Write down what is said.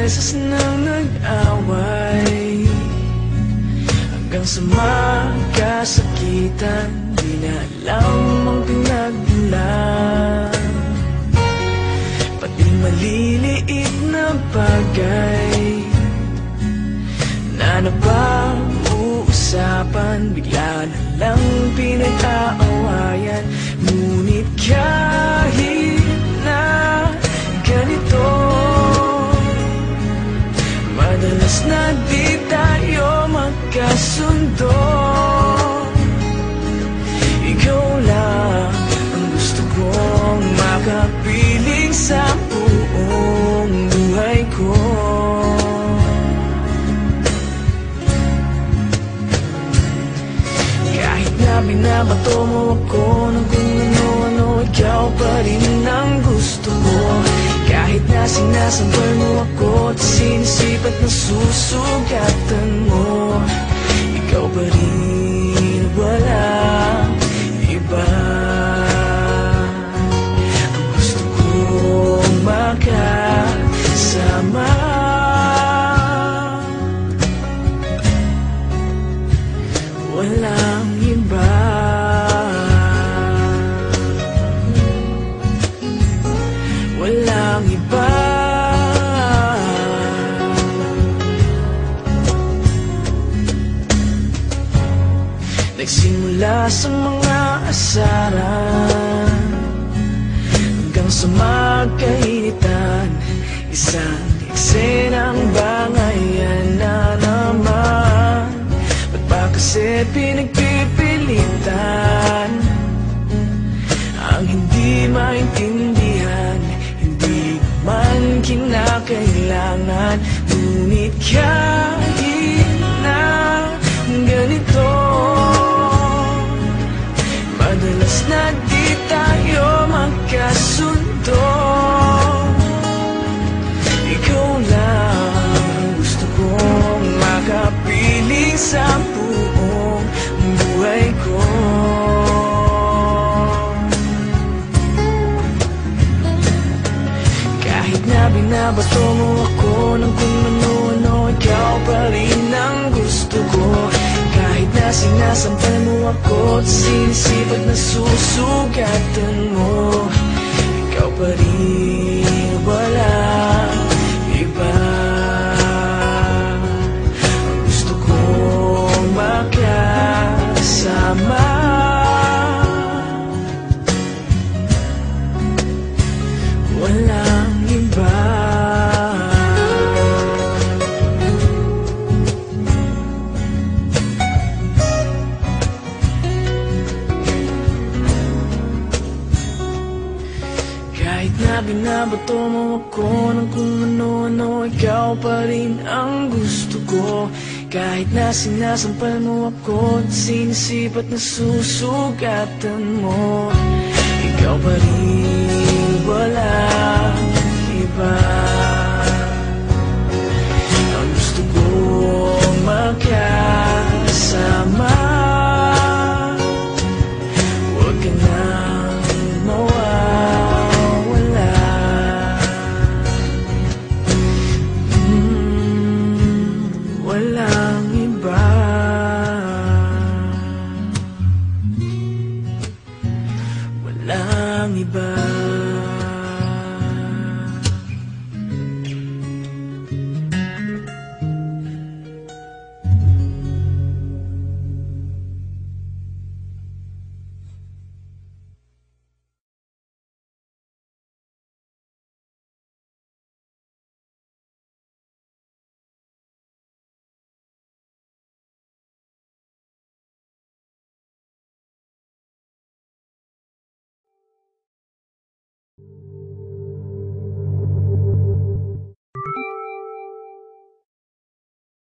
beses nang nag-away, hanggang sa magkasakitan, di na alam ang pinagmulan. Pati maliliit na bagay na napag-uusapan, bigla na lang pinag-aawayan. Ngunit kahit na ganito, madalas na di tayo magkasundo. Ikaw lang ang gusto kong makapiling sa buong buhay ko. Kahit na binabato mo ako ng kung ano-ano, ikaw pa rin ang gusto ko. Kahit na sinasampal mo ako at sinisipat na susugatan mo, ikaw pa rin, walang iba. Ang gusto kong makasama, walang iba. Walang iba. Nagsimula sa mga asaran hanggang sa magkainitan, isang eksenang bangayan na naman. Ba't ba kasi pinagpipilitan ang hindi maintindihan? Hindi man kinakailangan. Ngunit kahit na ganito, madalas na di tayo magkasundo. Ikaw lang ang gusto kong makapiling sa buong buhay ko. Kahit na binabato mo ako ng kung ano-ano, ikaw pa rin ang gusto ko. Kahit na sinasampal mo ako at sinisipat na susugatan mo, ikaw pa rin, walang iba. Ang gusto kong makasama, walang iba. Kahit na binabato mo ako ng kung ano-ano, ikaw pa rin ang gusto ko. Kahit na sinasampal mo ako at sinisipat na susugatan mo, ikaw pa rin, walang iba. Ang gusto kong makasama, huwag ka nang mawawala. Walang iba. Walang iba.